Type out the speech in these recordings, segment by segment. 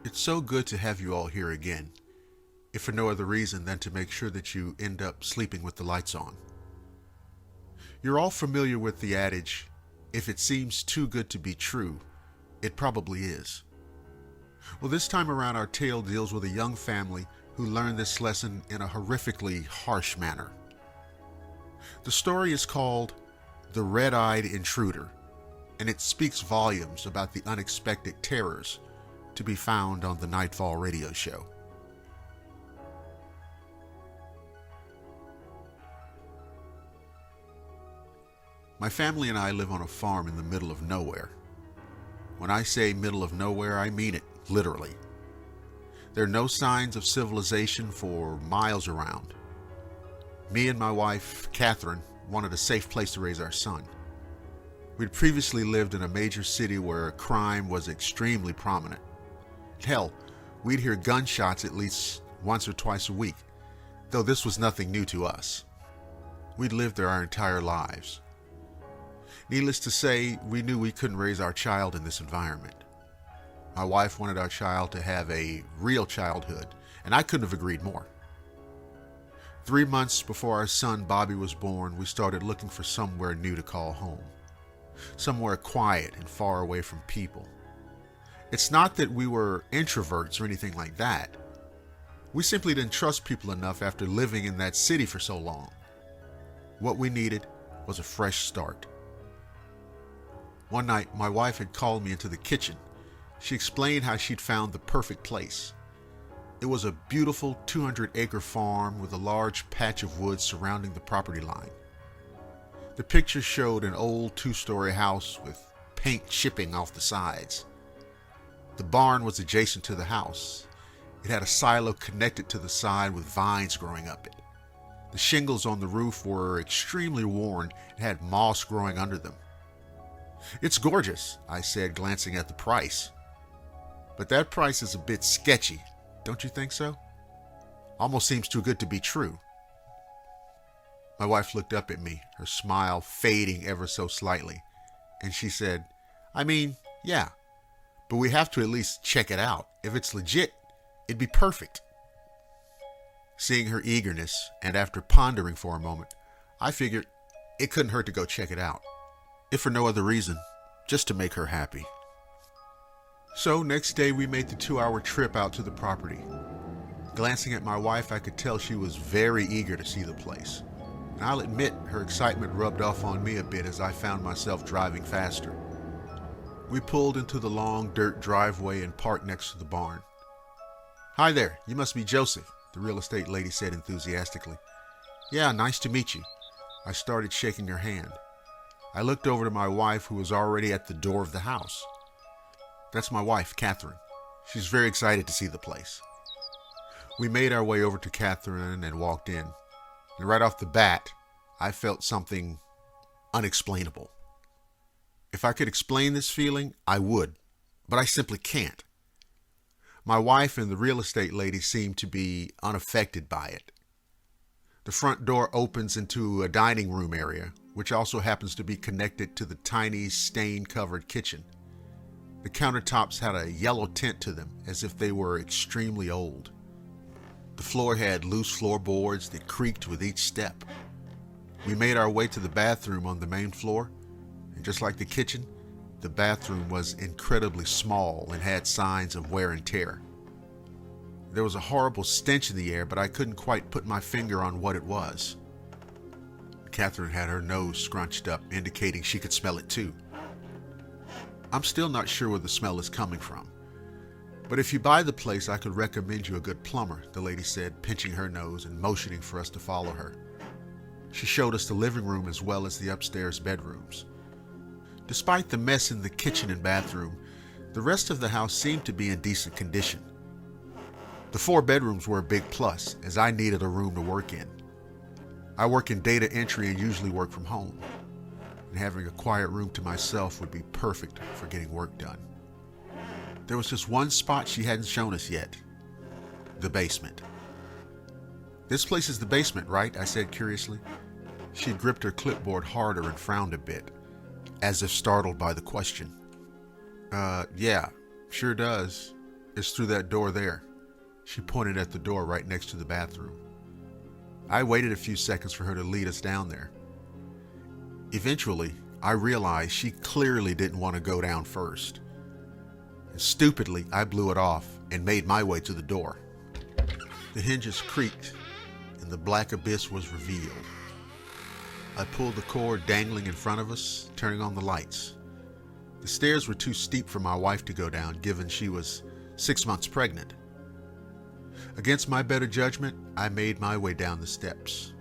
It's so good to have you all here again, if for no other reason than to make sure that you end up sleeping with the lights on. You're all familiar with the adage, if it seems too good to be true, it probably is. Well, this time around our tale deals with a young family who learned this lesson in a horrifically harsh manner. The story is called The Red-Eyed Intruder, and it speaks volumes about the unexpected terrors to be found on the Nightfall radio show. My family and I live on a farm in the middle of nowhere. When I say middle of nowhere, I mean it literally. There are no signs of civilization for miles around. Me and my wife, Catherine, wanted a safe place to raise our son. We'd previously lived in a major city where crime was extremely prominent. Hell, we'd hear gunshots at least once or twice a week, though this was nothing new to us. We'd lived there our entire lives. Needless to say, we knew we couldn't raise our child in this environment. My wife wanted our child to have a real childhood, and I couldn't have agreed more. 3 months before our son Bobby was born, we started looking for somewhere new to call home. Somewhere quiet and far away from people. It's not that we were introverts or anything like that. We simply didn't trust people enough after living in that city for so long. What we needed was a fresh start. One night, my wife had called me into the kitchen. She explained how she'd found the perfect place. It was a beautiful 200-acre farm with a large patch of woods surrounding the property line. The picture showed an old 2-story house with paint chipping off the sides. The barn was adjacent to the house. It had a silo connected to the side with vines growing up it. The shingles on the roof were extremely worn and had moss growing under them. "It's gorgeous," I said, glancing at the price. "But that price is a bit sketchy, don't you think so? Almost seems too good to be true." My wife looked up at me, her smile fading ever so slightly, and she said, "I mean, yeah, but we have to at least check it out. If it's legit, it'd be perfect." Seeing her eagerness, and after pondering for a moment, I figured it couldn't hurt to go check it out, if for no other reason, just to make her happy. So next day we made the 2-hour trip out to the property. Glancing at my wife, I could tell she was very eager to see the place. And I'll admit her excitement rubbed off on me a bit as I found myself driving faster. We pulled into the long dirt driveway and parked next to the barn. "Hi there, you must be Joseph," the real estate lady said enthusiastically. "Yeah, nice to meet you." I started shaking her hand. I looked over to my wife, who was already at the door of the house. "That's my wife, Catherine. She's very excited to see the place." We made our way over to Catherine and walked in. And right off the bat, I felt something unexplainable. If I could explain this feeling, I would, but I simply can't. My wife and the real estate lady seem to be unaffected by it. The front door opens into a dining room area, which also happens to be connected to the tiny stain-covered kitchen. The countertops had a yellow tint to them, as if they were extremely old. The floor had loose floorboards that creaked with each step. We made our way to the bathroom on the main floor, and just like the kitchen, the bathroom was incredibly small and had signs of wear and tear. There was a horrible stench in the air, but I couldn't quite put my finger on what it was. Catherine had her nose scrunched up, indicating she could smell it too. "I'm still not sure where the smell is coming from. But if you buy the place, I could recommend you a good plumber," the lady said, pinching her nose and motioning for us to follow her. She showed us the living room as well as the upstairs bedrooms. Despite the mess in the kitchen and bathroom, the rest of the house seemed to be in decent condition. The 4 bedrooms were a big plus, as I needed a room to work in. I work in data entry and usually work from home, and having a quiet room to myself would be perfect for getting work done. There was just one spot she hadn't shown us yet. The basement. "This place is the basement, right?" I said curiously. She gripped her clipboard harder and frowned a bit, as if startled by the question. Yeah, sure does. "It's through that door there." She pointed at the door right next to the bathroom. I waited a few seconds for her to lead us down there. Eventually, I realized she clearly didn't want to go down first. And stupidly, I blew it off and made my way to the door. The hinges creaked, and the black abyss was revealed. I pulled the cord dangling in front of us, turning on the lights. The stairs were too steep for my wife to go down, given she was 6 months pregnant. Against my better judgment, I made my way down the steps.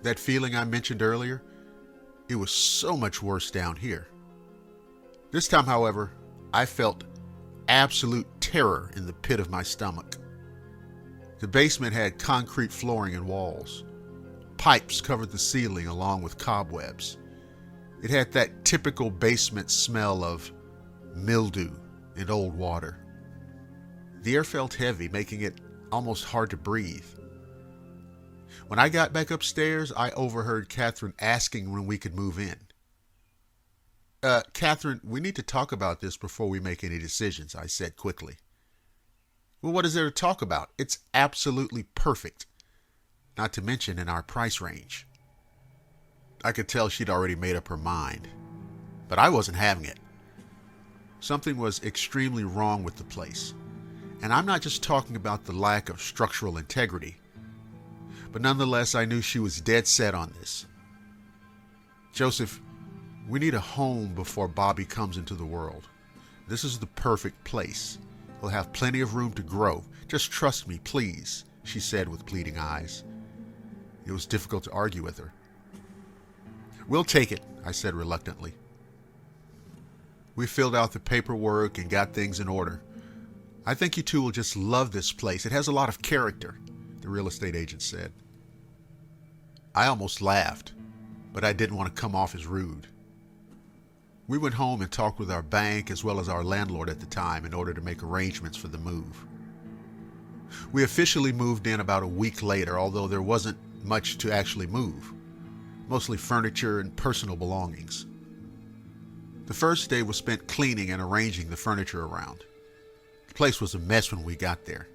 That feeling I mentioned earlier, it was so much worse down here. This time, however, I felt absolute terror in the pit of my stomach. The basement had concrete flooring and walls. Pipes covered the ceiling along with cobwebs. It had that typical basement smell of mildew and old water. The air felt heavy, making it almost hard to breathe. When I got back upstairs, I overheard Catherine asking when we could move in. Catherine, we need to talk about this before we make any decisions," I said quickly. "Well, what is there to talk about? It's absolutely perfect. Not to mention in our price range." I could tell she'd already made up her mind, but I wasn't having it. Something was extremely wrong with the place. And I'm not just talking about the lack of structural integrity, but nonetheless, I knew she was dead set on this. "Joseph, we need a home before Bobby comes into the world. This is the perfect place. We'll have plenty of room to grow. Just trust me, please," she said with pleading eyes. It was difficult to argue with her. "We'll take it," I said reluctantly. We filled out the paperwork and got things in order. "I think you two will just love this place. It has a lot of character," the real estate agent said. I almost laughed, but I didn't want to come off as rude. We went home and talked with our bank as well as our landlord at the time in order to make arrangements for the move. We officially moved in about a week later, although there wasn't much to actually move, mostly furniture and personal belongings. The first day was spent cleaning and arranging the furniture around. The place was a mess when we got there,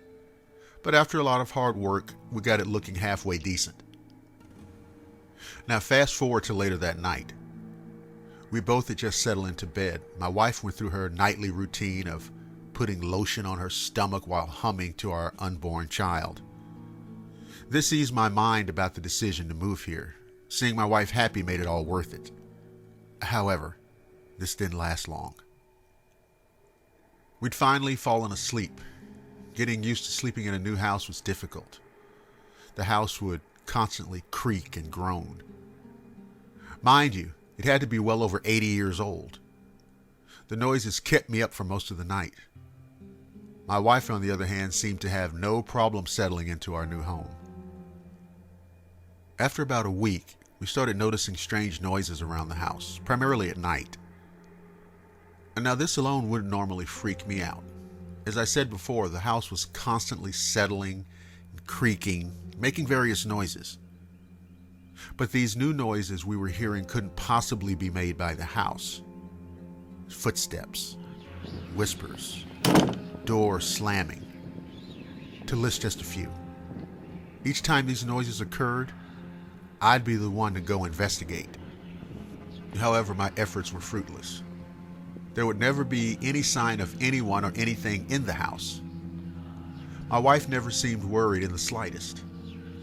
but after a lot of hard work, we got it looking halfway decent. Now fast forward to later that night. We both had just settled into bed. My wife went through her nightly routine of putting lotion on her stomach while humming to our unborn child. This eased my mind about the decision to move here. Seeing my wife happy made it all worth it. However, this didn't last long. We'd finally fallen asleep. Getting used to sleeping in a new house was difficult. The house would constantly creak and groan. Mind you, it had to be well over 80 years old. The noises kept me up for most of the night. My wife, on the other hand, seemed to have no problem settling into our new home. After about a week, we started noticing strange noises around the house, primarily at night. And now this alone wouldn't normally freak me out. As I said before, the house was constantly settling, and creaking, making various noises. But these new noises we were hearing couldn't possibly be made by the house. Footsteps, whispers, door slamming, to list just a few. Each time these noises occurred, I'd be the one to go investigate. However, my efforts were fruitless. There would never be any sign of anyone or anything in the house. My wife never seemed worried in the slightest.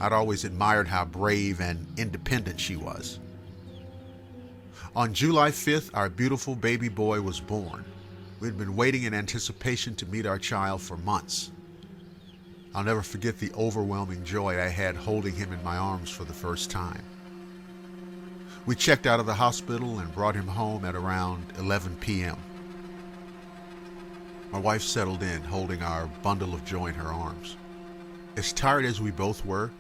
I'd always admired how brave and independent she was. On July 5th, our beautiful baby boy was born. We'd been waiting in anticipation to meet our child for months. I'll never forget the overwhelming joy I had holding him in my arms for the first time. We checked out of the hospital and brought him home at around 11 p.m. My wife settled in, holding our bundle of joy in her arms. As tired as we both were,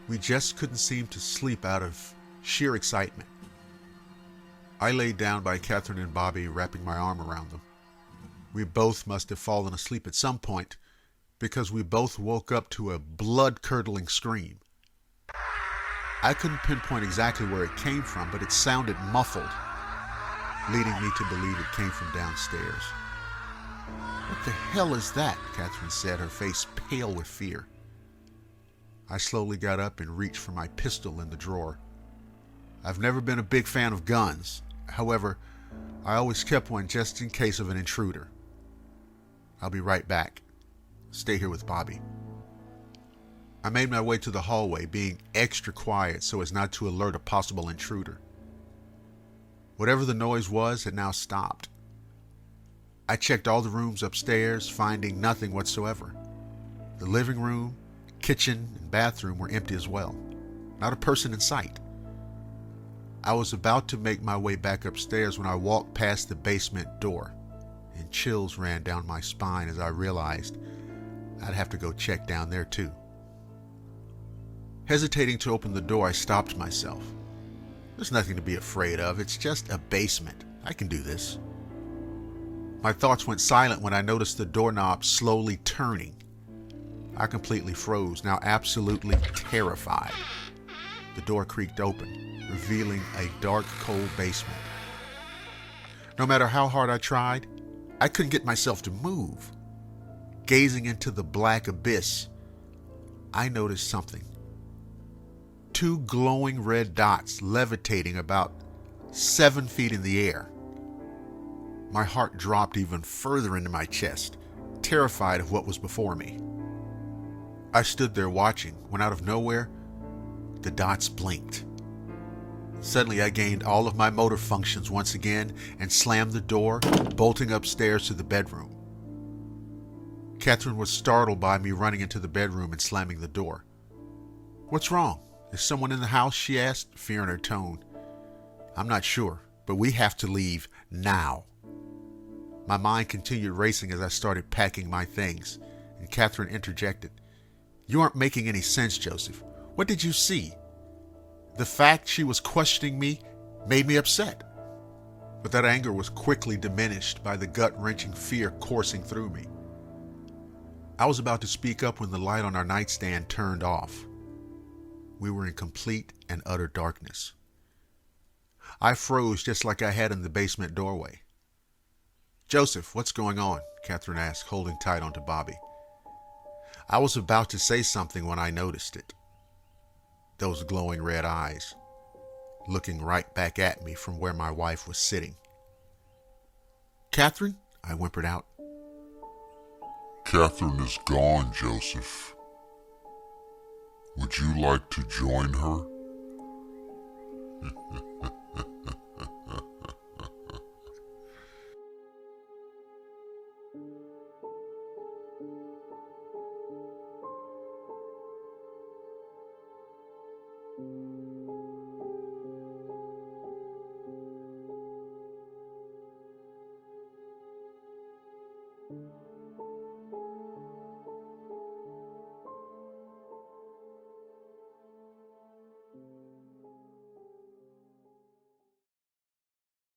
we just couldn't seem to sleep out of sheer excitement. I laid down by Catherine and Bobby, wrapping my arm around them. We both must have fallen asleep at some point, because we both woke up to a blood-curdling scream. I couldn't pinpoint exactly where it came from, but it sounded muffled, leading me to believe it came from downstairs. What the hell is that? Catherine said, her face pale with fear. I slowly got up and reached for my pistol in the drawer. I've never been a big fan of guns. However, I always kept one just in case of an intruder. I'll be right back. Stay here with Bobby. I made my way to the hallway, being extra quiet so as not to alert a possible intruder. Whatever the noise was had now stopped. I checked all the rooms upstairs, finding nothing whatsoever. The living room, kitchen, and bathroom were empty as well. Not a person in sight. I was about to make my way back upstairs when I walked past the basement door, and chills ran down my spine as I realized I'd have to go check down there too. Hesitating to open the door, I stopped myself. There's nothing to be afraid of. It's just a basement. I can do this. My thoughts went silent when I noticed the doorknob slowly turning. I completely froze, now absolutely terrified. The door creaked open, revealing a dark, cold basement. No matter how hard I tried, I couldn't get myself to move. Gazing into the black abyss, I noticed something. 2 glowing red dots levitating about 7 feet in the air. My heart dropped even further into my chest, terrified of what was before me. I stood there watching when out of nowhere, the dots blinked. Suddenly I gained all of my motor functions once again and slammed the door, bolting upstairs to the bedroom. Catherine was startled by me running into the bedroom and slamming the door. "What's wrong? Is someone in the house?" she asked, fear in her tone. "I'm not sure, but we have to leave now." My mind continued racing as I started packing my things, and Catherine interjected. "You aren't making any sense, Joseph. What did you see?" The fact she was questioning me made me upset, but that anger was quickly diminished by the gut-wrenching fear coursing through me. I was about to speak up when the light on our nightstand turned off. We were in complete and utter darkness. I froze just like I had in the basement doorway. "Joseph, what's going on?" Catherine asked, holding tight onto Bobby. I was about to say something when I noticed it. Those glowing red eyes, looking right back at me from where my wife was sitting. "Catherine?" I whimpered out. "Catherine is gone, Joseph. Would you like to join her?"